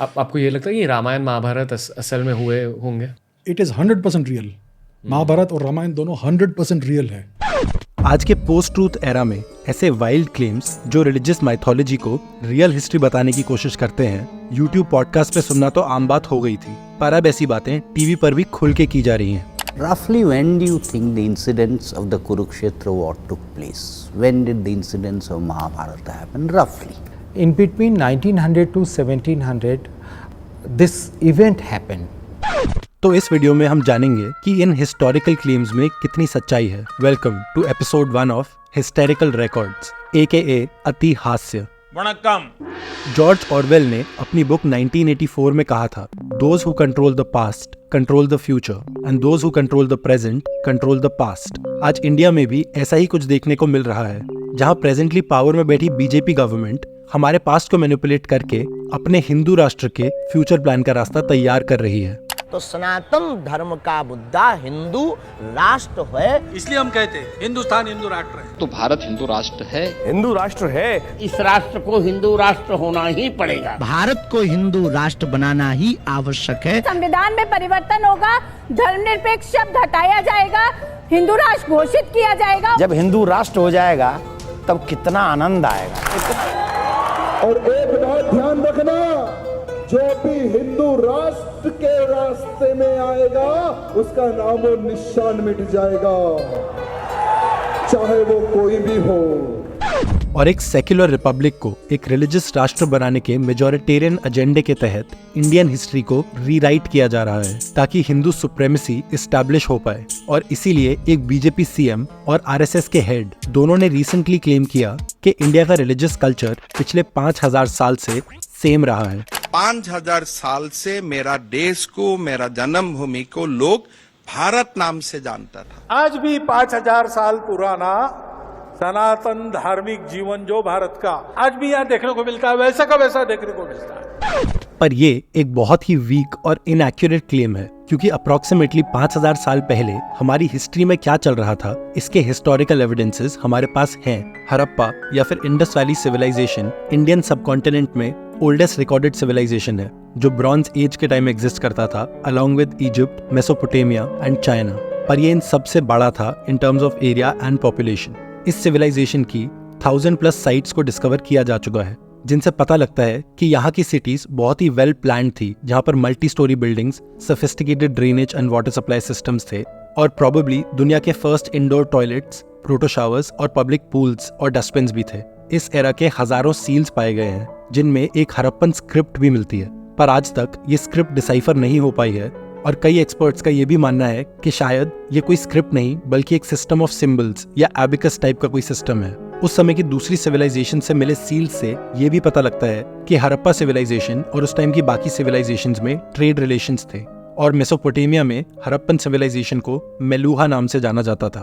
आपको ये लगता है कि रामायण महाभारत असल में हुए होंगे? It is 100% real. महाभारत और रामायण दोनों 100% रियल है। आज के पोस्ट ट्रूथ एरा में ऐसे वाइल्ड क्लेम्स जो रिलीजियस माइथोलॉजी को रियल हिस्ट्री बताने की कोशिश करते हैं, यूट्यूब पॉडकास्ट पे सुनना तो आम बात हो गई थी, पर अब ऐसी बातें टीवी पर भी खुल के की जा रही हैं। Roughly when do you think the incidents of the Kurukshetra war took place? When did the incidents of Mahabharata happen, roughly? In between 1900 to 1700, this event happened. तो इस वीडियो में हम जानेंगे कि इन हिस्टोरिकल क्लेम्स में कितनी सच्चाई है। Welcome to episode 1 of historical records AKA अति हास्य। वणक्कम। जॉर्ज ऑरवेल ने अपनी बुक 1984 में कहा था, Those who control the past control the future and those who control the present control the past। आज इंडिया में भी ऐसा ही कुछ देखने को मिल रहा है, जहां प्रेजेंटली पावर में बैठी बीजेपी गवर्नमेंट हमारे पास्ट को मैनिपुलेट करके अपने हिंदू राष्ट्र के फ्यूचर प्लान का रास्ता तैयार कर रही है। तो सनातन धर्म का मुद्दा हिंदू राष्ट्र है, इसलिए हम कहते हैं हिंदुस्तान हिंदू राष्ट्र है। तो भारत हिंदू राष्ट्र है। हिंदू राष्ट्र है। इस राष्ट्र को हिंदू राष्ट्र होना ही पड़ेगा। भारत को हिंदू राष्ट्र बनाना ही आवश्यक है। संविधान में परिवर्तन होगा, धर्मनिरपेक्ष शब्द हटाया जाएगा, हिंदू राष्ट्र घोषित किया जाएगा। जब हिंदू राष्ट्र हो जाएगा तब कितना आनंद आएगा। और एक बात ध्यान रखना, जो भी हिंदू राष्ट्र के रास्ते में आएगा उसका नामो निशान मिट जाएगा, चाहे वो कोई भी हो। और एक सेक्युलर रिपब्लिक को एक रिलीजियस राष्ट्र बनाने के मेजॉरिटेरियन एजेंडे के तहत इंडियन हिस्ट्री को रीराइट किया जा रहा है ताकि हिंदू सुप्रेमेसी इस्टेब्लिश हो पाए। और इसीलिए एक बीजेपी सीएम और आरएसएस के हेड दोनों ने रिसेंटली क्लेम किया कि इंडिया का रिलीजियस कल्चर पिछले 5000 साल से सेम रहा है। 5000 साल से मेरा देश को, मेरा जन्मभूमि को लोग भारत नाम से जानता था। आज भी 5000 साल पुराना सनातन धार्मिक जीवन जो भारत का आज भी यहाँ देखने को मिलता है, वैसा का वैसा देखने को मिलता है। पर ये एक बहुत ही वीक और इनएक्यूरेट क्लेम है, क्योंकि अप्रोक्सीमेटली 5000 साल पहले हमारी हिस्ट्री में क्या चल रहा था इसके हिस्टोरिकल एविडेंसेस हमारे पास हैं। हड़प्पा या फिर Indus valley civilisation Indian subcontinent में ओल्डेस्ट रिकॉर्डेड सिविलाइजेशन है, जो ब्रॉन्ज एज के टाइम एग्जिस्ट करता था along with Egypt, Mesopotamia and China. पर ये इन सबसे बड़ा था in terms of area and population. इस सिविलाइजेशन की 1000+ साइट्स को डिस्कवर किया जा चुका है, जिनसे पता लगता है कि यहाँ की सिटीज बहुत ही वेल प्लान्ड थी, जहाँ पर multi storey buildings, sophisticated drainage and water supply systems थे, और प्रोबेबली दुनिया के first indoor toilets, proto showers और पब्लिक पूल्स और डस्टबिन्स भी थे। इस एरा के हजारों सील्स पाए गए हैं, जिनमें एक हड़प्पन स्क्रिप्ट भी मिलती है, पर आज तक ये स्क्रिप्ट डिसाइफर नहीं हो पाई है। और कई एक्सपर्ट्स का ये भी मानना है कि शायद ये कोई स्क्रिप्ट नहीं बल्कि एक सिस्टम ऑफ सिंबल्स या एबिकस टाइप का कोई सिस्टम है। उस समय की दूसरी सिविलाइजेशन से मिले सील से ये भी पता लगता है कि हड़प्पा सिविलाइजेशन और उस टाइम की बाकी सिविलाइजेशंस में ट्रेड रिलेशंस थे, और मेसोपोटामिया में हड़प्पन सिविलाइजेशन को मेलुहा नाम से जाना जाता था।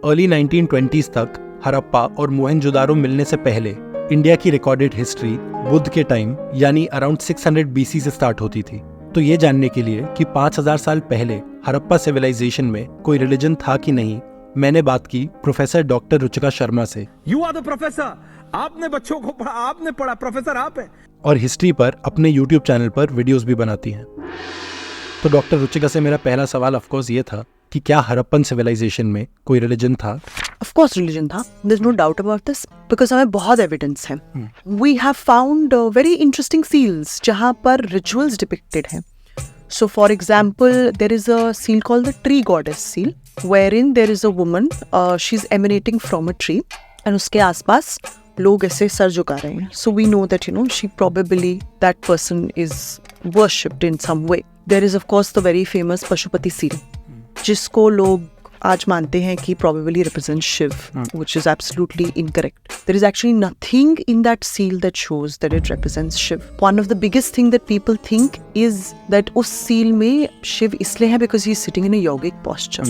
अर्ली 1920s तक हड़प्पा और मोहनजोदारो मिलने से पहले इंडिया की रिकॉर्डेड हिस्ट्री बुद्ध के टाइम यानी अराउंड 600 BC से स्टार्ट होती थी। तो ये जानने के लिए कि 5000 साल पहले हड़प्पा सिविलाइजेशन में कोई रिलीजन था कि नहीं, मैंने बात की प्रोफेसर डॉक्टर रुचिका शर्मा से। यू आर द प्रोफेसर, आपने बच्चों को पढ़ा, आपने पढ़ा, प्रोफेसर आप हैं। और हिस्ट्री पर अपने यूट्यूब चैनल पर वीडियोस भी बनाती हैं। तो डॉक्टर रुचिका से मेरा पहला सवाल ऑफकोर्स ये था कि क्या हड़प्पन सिविलाइजेशन में कोई रिलीजन था? Of course religion था, there's no doubt about this, because हमें बहुत evidence है। We have found very interesting seals जहाँ पर rituals depicted हैं। So for example, there is a seal called the tree goddess seal, wherein there is a woman, she's emanating from a tree, and उसके आसपास लोग ऐसे sir झुका रहे हैं। So we know that she probably that person is worshipped in some way. There is of course the very famous Pashupati seal, जिसको लोग आज मानते हैं कि probably represents Shiv, which is absolutely incorrect. There is actually nothing in that seal that shows that it represents Shiv. One of the biggest thing that people think is that उस seal में Shiv इसलिए है because he is sitting in a yogic posture.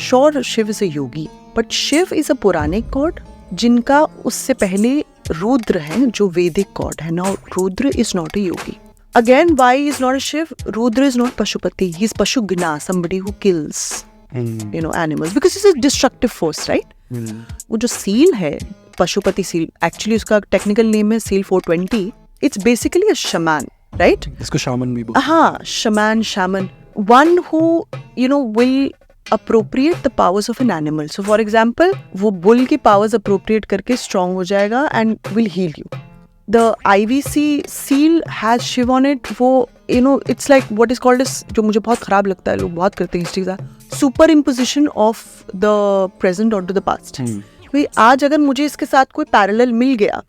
Sure, Shiv is a yogi, but Shiv is a Puranic god जिनका उससे पहले रुद्र है जो Vedic god है. Now Rudra is not a yogi. Again, why he is not a Shiv? Rudra is not Pashupati. He is Pashugna, somebody who kills animals, because he's a destructive force, right? वो जो seal है, Pashupati seal, actually उसका technical name है seal 420. It's basically a shaman. right? इसको shaman भी बोलते हैं. हाँ, shaman. One who, will appropriate the powers of an animal. So for example, वो bull की powers appropriate करके strong हो जाएगा and will heal you. The IVC seal has Shiv on it. वो it's like what is called as, जो मुझे बहुत खराब लगता है, लोग बहुत करते हैं इस चीज़ का, superimposition of the present onto the past. भाई आज अगर मुझे इसके साथ कोई पैरेलल मिल गया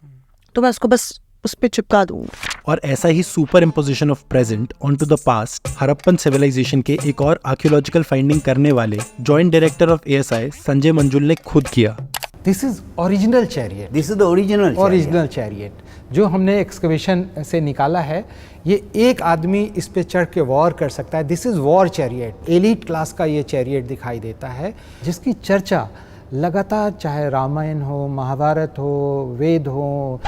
तो मैं उसको बस उस पे चिपका दूंगा. और ऐसा ही super imposition of present onto the past Harappan civilisation के एक और आर्कियोलॉजिकल फाइंडिंग करने वाले joint director of ASI Sanjay Manjul ने खुद किया. This is original chariot. This is the original chariot जो हमने एक्सकवेशन से निकाला है. ये एक आदमी इस पे चढ़ के वॉर कर सकता है. This is war chariot. Elite class का ये चैरियट दिखाई देता है जिसकी चर्चा लगातार, चाहे रामायण हो, महाभारत हो, वेद हो.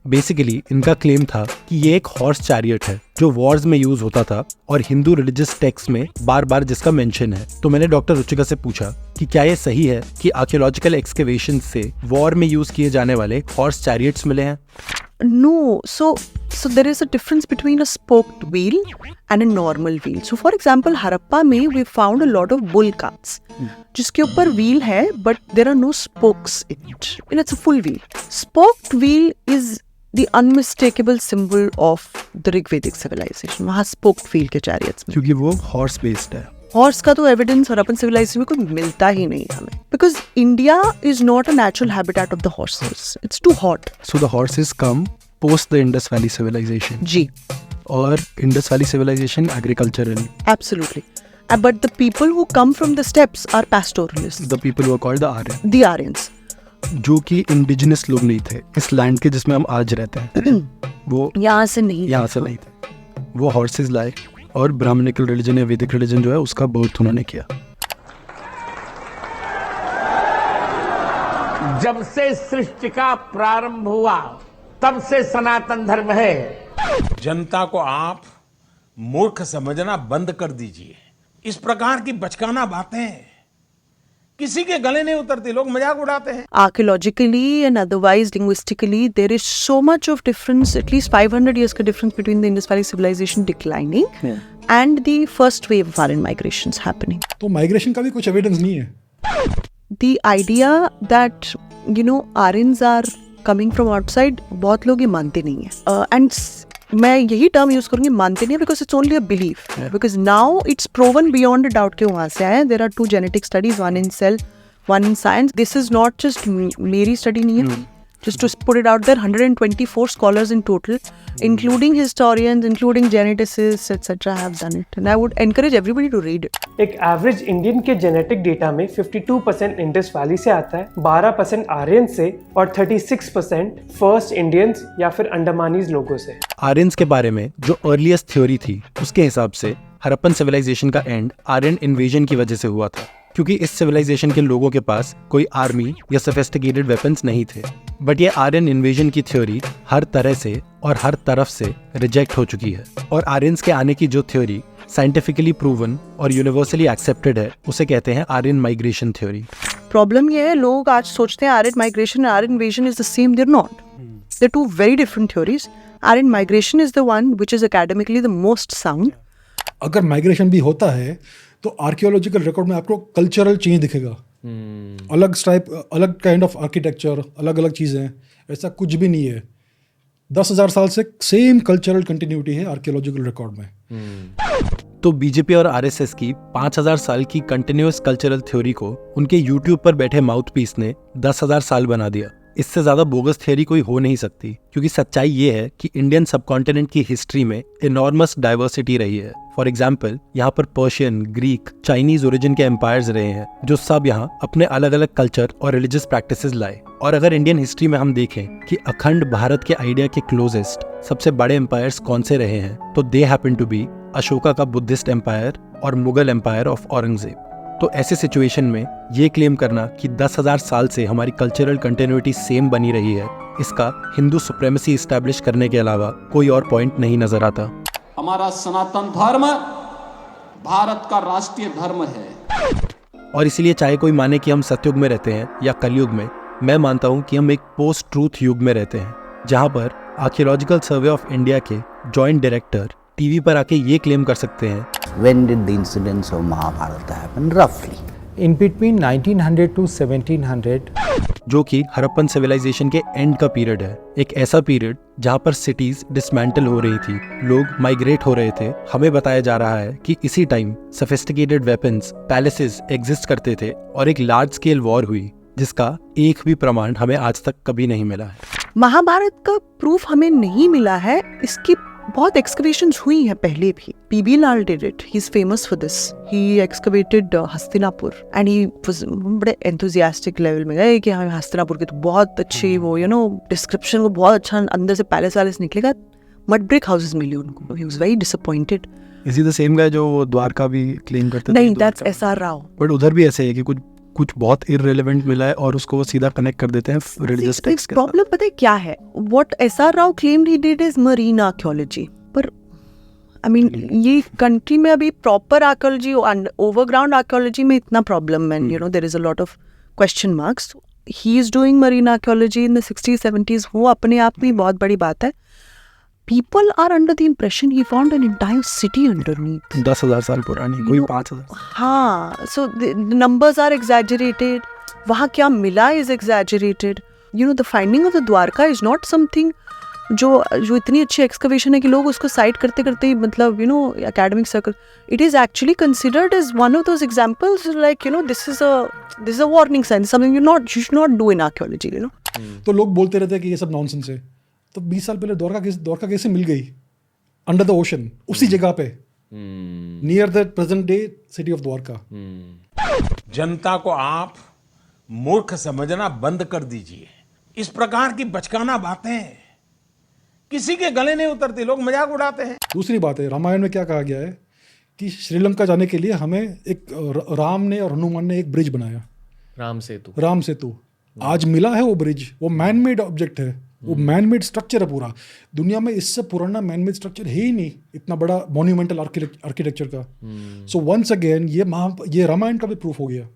बेसिकली इनका क्लेम था कि ये एक हॉर्स चैरियट है जो वॉर्स में यूज होता था और हिंदू रिलीजियस टेक्स्ट में बार बार जिसका मेंशन है. तो मैंने डॉक्टर रुचिका से पूछा कि क्या ये सही है कि आर्कियोलॉजिकल एक्सकेवेशन से वॉर में यूज किए जाने वाले हॉर्स चैरियट्स मिले हैं. No, so there is a difference between a spoked wheel and a normal wheel. So for example, Harappa में we found a lot of bull carts, जिसके ऊपर wheel है but there are no spokes in it. And it's a full wheel. Spoked wheel is the unmistakable symbol of the Rigvedic civilization. वहाँ spoked wheel के chariots में. क्योंकि वो horse based है. Horse का तो एविडेंस हड़प्पन सिविलाइजेशन में कोई मिलता ही नहीं हमें. Because India is not a natural habitat of the horses. It's too hot. So the horses come post the Indus valley civilisation. जी. और Indus valley civilisation agricultural. Absolutely. But the people who come from the steppes are pastoralists. The people who are called the Aryans. The Aryans. जो कि indigenous लोग नहीं थे इस land के जिसमें हम आज रहते हैं. वो यहाँ से नहीं थे. वो हॉर्सेस लाए और ब्राह्मणिकल रिलीजन या वैदिक रिलीजन जो है उसका बर्थ उन्होंने किया. जब से सृष्टि का प्रारंभ हुआ तब से सनातन धर्म है. जनता को आप मूर्ख समझना बंद कर दीजिए. इस प्रकार की बचकाना बातें किसी के गले नहीं उतरती. लोग मजाक उड़ाते हैं. Archaeologically and otherwise linguistically there is so much of difference, at least 500 years का difference between the Indus Valley civilization declining and the first wave of Aryan migrations happening. तो माइग्रेशन का भी कुछ एविडेंस नहीं है. The idea that Aryans are coming from outside, बहुत लोग ये मानते नहीं है. And मैं यही टर्म यूज करूंगी, मानते नहीं, because it's only a belief. Because now it's proven beyond a doubt के वहाँ से आए. There are 2 genetic studies, one in Cell, one in Science. This is not just मेरी स्टडी नहीं है. Just to put it out there, 124 scholars in total, including historians, including geneticists, etc. have done it. And I would encourage everybody to read it. एक average Indian के genetic data में 52% Indus valley से आता है, 12% आर्यन से और 36% first Indians या फिर अंडमानीज लोगों से. आर्यंस के बारे में जो अर्लीस्ट थ्योरी थी उसके हिसाब से हड़प्पन सिविलाइजेशन का एंड आर्यन इन्वेजन की वजह से हुआ था, क्योंकि इस सिविलाइजेशन के लोगों के पास कोई आर्मी या सोफिस्टिकेटेड वेपन्स नहीं थे. बट ये आर्यन इन्वेजन की थ्योरी हर तरह से और हर तरफ से रिजेक्ट हो चुकी है. और आर्यंस के आने की जो थ्योरी साइंटिफिकली प्रूवन और यूनिवर्सली एक्सेप्टेड है उसे कहते हैं आर्यन माइग्रेशन थ्योरी. प्रॉब्लम ये है, लोग आज सोचते हैं Aryan migration Aryan invasion is the same. They're not. They're two very different theories. Aryan migration is the one which is academically the most sound. अगर माइग्रेशन भी होता है तो आर्कियोलॉजिकल रिकॉर्ड में आपको कल्चरल चेंज दिखेगा. अलग टाइप, अलग काइंड ऑफ आर्किटेक्चर, अलग अलग चीज़ें. ऐसा कुछ भी नहीं है. 10,000 साल से सेम कल्चरल कंटिन्यूटी है आर्कियोलॉजिकल रिकॉर्ड में. तो बीजेपी और आरएसएस की 5,000 साल की कंटिन्यूअस कल्चरल थ्योरी को उनके यूट्यूब पर बैठे माउथपीस ने 10,000 साल बना दिया. इससे ज्यादा बोगस थ्योरी कोई हो नहीं सकती, क्योंकि सच्चाई ये है कि इंडियन सबकॉन्टिनेंट की हिस्ट्री में इनॉर्मस डाइवर्सिटी रही है. फॉर एग्जाम्पल, यहाँ पर पर्शियन, ग्रीक, चाइनीज ओरिजिन के एम्पायर्स रहे हैं जो सब यहाँ अपने अलग अलग कल्चर और रिलीजियस प्रैक्टिसेस लाए. और अगर इंडियन हिस्ट्री में हम देखें कि अखंड भारत के आइडिया के क्लोजेस्ट सबसे बड़े एम्पायर्स कौन से रहे हैं, तो they happen to be Ashoka का बुद्धिस्ट एम्पायर और मुगल एम्पायर ऑफ औरंगजेब. तो ऐसे सिचुएशन में ये क्लेम करना कि 10,000 साल से हमारी कल्चरल कंटिन्यूटी सेम बनी रही है, इसका हिंदू सुप्रेमेसी इस्टेब्लिश करने के अलावा कोई और पॉइंट नहीं नजर आता. हमारा सनातन धर्म भारत का राष्ट्रीय धर्म है. और इसीलिए चाहे कोई माने कि हम सतयुग में रहते हैं या कलयुग में, मैं मानता हूँ कि हम एक पोस्ट ट्रूथ युग में रहते हैं, जहाँ पर आर्कियोलॉजिकल सर्वे ऑफ इंडिया के जॉइंट डायरेक्टर टीवी पर आके ये क्लेम कर सकते हैं, When did the incidents of Mahabharata happen roughly? In between 1900 to 1700, जो कि हड़प्पन सिविलाइजेशन के एंड का पीरियड है, एक ऐसा पीरियड जहाँ पर सिटीज डिसमेंटल हो रही थी, लोग माइग्रेट हो रहे थे। हमें बताया जा रहा है कि इसी time sophisticated weapons, palaces exist करते थे और एक लार्ज स्केल वॉर हुई जिसका एक भी प्रमाण हमें आज तक कभी नहीं मिला है। महाभारत का प्रूफ हमें नहीं मिला है, इसकी बहुत एक्सकवेशंस हुई हैं पहले भी। P B Lal did it, he is famous for this. He excavated Hastinapur and he was बड़े एंथुसियास्टिक लेवल में गए कि हमें हस्तिनापुर के तो बहुत अच्छे वो डिस्क्रिप्शन को बहुत अच्छा अंदर से पैलेस वैलेस निकलेगा, मड ब्रिक हाउसेस मिली उनको। He was very disappointed. Is he the same guy जो द्वारका भी क्लेम करते थे? नहीं, दैट्स एसआर राव। बट उधर भी ऐसे है कि कुछ बहुत इररिलेवेंट मिला है और उसको सीधा कनेक्ट कर देते हैं रिलीजियस टेक्स्ट के साथ। प्रॉब्लम पता है क्या है? What SR Rao claimed he did is marine archaeology, पर आई मीन ये कंट्री में अभी प्रॉपर आर्कियोलॉजी, ओवरग्राउंड आर्कियोलॉजी में इतना प्रॉब्लम है, there is a lot of question marks. He is doing marine archaeology in the 60s 70s, वो अपने आप में बहुत बड़ी बात है। People are under the impression he found an entire city underneath. 10,000 साल पुरानी, कोई 5,000। हाँ, so the numbers are exaggerated. वहाँ क्या मिला is exaggerated. The finding of the Dwarka is not something जो इतनी अच्छी excavation है कि लोग उसको cite करते करते ही मतलब academic circle. It is actually considered as one of those examples like this is a warning sign, something you should not do in archaeology. तो लोग बोलते रहते हैं कि ये सब नॉनसेंस है। तो 20 साल पहले द्वारका कैसे मिल गई अंडर द ओशन, उसी जगह पे, near the present day city of Dwarka. जनता को आप मूर्ख समझना बंद कर दीजिए। इस प्रकार की बचकाना बातें किसी के गले नहीं उतरती, लोग मजाक उड़ाते हैं। दूसरी बात है, रामायण में क्या कहा गया है कि श्रीलंका जाने के लिए हमें एक राम ने और हनुमान ने एक ब्रिज बनाया, राम सेतु। आज मिला है वो ब्रिज, वो मैन मेड ऑब्जेक्ट है, वो मैन मेड स्ट्रक्चर है पूरा। दुनिया में इससे पुराना मैन मेड स्ट्रक्चर है ही नहीं, इतना बड़ा मॉन्यूमेंटल आर्किटेक्चर का। सो वंस अगेन ये रामायण का भी प्रूफ हो गया।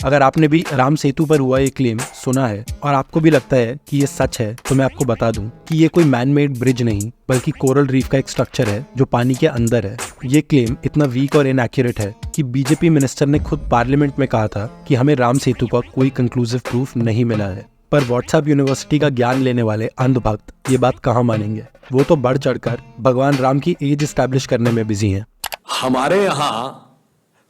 अगर आपने भी राम सेतु पर हुआ ये क्लेम सुना है और आपको भी लगता है कि ये सच है, तो मैं आपको बता दूं कि ये कोई मैन मेड ब्रिज नहीं बल्कि कोरल रीफ का एक स्ट्रक्चर है जो पानी के अंदर है। ये क्लेम इतना वीक और इनएक्यूरेट है कि बीजेपी मिनिस्टर ने खुद पार्लियामेंट में कहा था कि हमें राम सेतु का कोई कंक्लूसिव प्रूफ नहीं मिला है। पर व्हाट्सएप यूनिवर्सिटी का ज्ञान लेने वाले अंधभक्त ये बात कहाँ मानेंगे? वो तो बढ़ चढ़कर भगवान राम की एज एस्टैब्लिश करने में बिजी हैं। हमारे यहाँ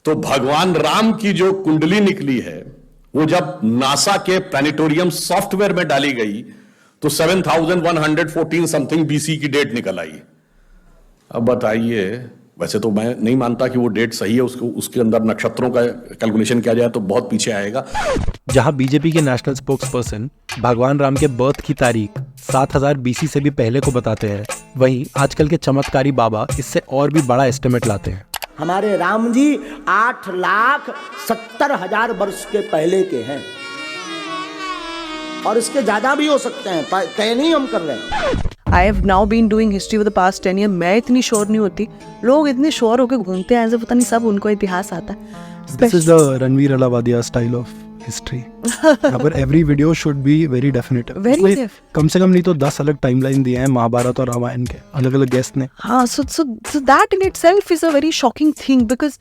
तो भगवान राम की जो कुंडली निकली है वो जब नासा के प्लैनेटोरियम सॉफ्टवेयर में डाली गई तो 7114 समथिंग बीसी की डेट निकल आई। अब बताइए, वैसे तो मैं नहीं मानता कि वो डेट सही है, उसके अंदर नक्षत्रों का कैलकुलेशन किया जाए तो बहुत पीछे आएगा। जहां बीजेपी के नेशनल स्पोक्स पर्सन भगवान राम के बर्थ की तारीख 7000 बीसी से भी पहले को बताते हैं, वहीं आजकल के चमत्कारी बाबा इससे और भी बड़ा एस्टिमेट लाते हैं। हमारे राम जी 8,70,000 वर्ष के पहले के हैं और इसके ज्यादा भी हो सकते हैं, तय नहीं हम कर रहे हैं। I have now been doing history for the past 10 years. मैं इतनी श्योर नहीं होती, लोग इतने श्योर होकर घूमते हैं ऐसे पता नहीं सब उनको इतिहास आता है। This is the Ranveer Allahbadia style of history. यहाँ पर every video should be very definitive. Very def. कम से कम नहीं तो 10 अलग टाइमलाइन दिए हैं महाभारत और रामायण के अलग अलग गेस्ट ने। हाँ, so that in itself is a very shocking thing because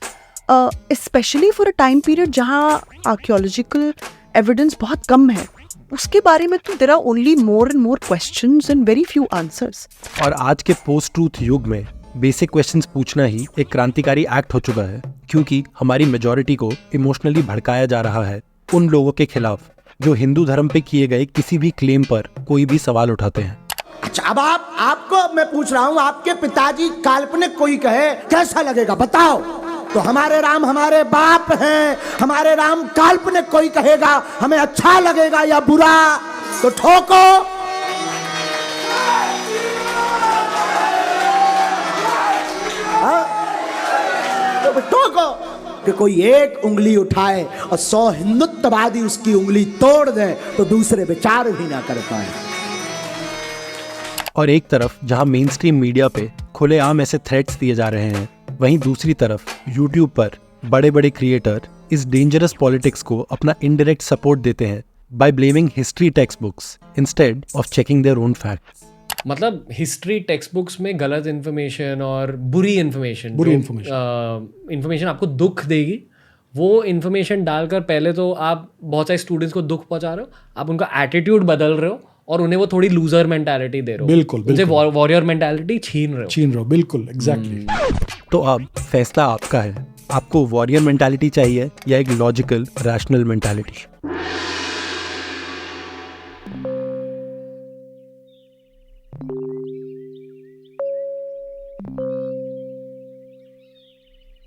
especially for a time period जहाँ archaeological evidence बहुत कम है, उसके बारे में तो there are only more and more questions and very few answers. और आज के पोस्ट ट्रूथ युग में बेसिक क्वेश्चंस पूछना ही एक क्रांतिकारी एक्ट हो चुका है, क्योंकि हमारी मेजॉरिटी को इमोशनली भड़काया जा रहा है उन लोगों के खिलाफ जो हिंदू धर्म पे किए गए किसी भी क्लेम पर कोई भी सवाल उठाते हैं। अच्छा, अब आपको मैं पूछ रहा हूँ, आपके पिताजी काल्पनिक कोई कहे कैसा लगेगा बताओ? तो हमारे राम हमारे बाप हैं, हमारे राम काल्पनिक कोई कहेगा हमें अच्छा लगेगा या बुरा? तो ठोको। तो ठोको कि कोई एक उंगली उठाए और 100 हिंदुत्ववादी उसकी उंगली तोड़ दें तो दूसरे विचार भी ना कर पाए। और एक तरफ जहां मेन स्ट्रीम मीडिया पे खुलेआम ऐसे थ्रेट्स दिए जा रहे हैं, वहीं दूसरी तरफ यूट्यूब पर बड़े बड़े क्रिएटर इस डेंजरस पॉलिटिक्स को अपना इनडायरेक्ट सपोर्ट देते हैं by blaming history text books instead of checking their own facts. मतलब हिस्ट्री टेक्स्ट बुक्स में गलत इन्फॉर्मेशन और बुरी इन्फॉर्मेशन इन्फॉर्मेशन आपको दुख देगी, वो इन्फॉर्मेशन डालकर पहले तो आप बहुत सारे स्टूडेंट्स को दुख पहुंचा रहे हो, आप उनका एटीट्यूड बदल रहे हो और उन्हें वो थोड़ी लूजर मेंटालिटी दे रहे हो, बिल्कुल उनसे वॉरियर मेंटालिटी छीन रहे हो। बिल्कुल एग्जैक्टली। तो अब फैसला आपका है, आपको वॉरियर मेंटालिटी चाहिए या एक लॉजिकल रैशनल मेंटालिटी?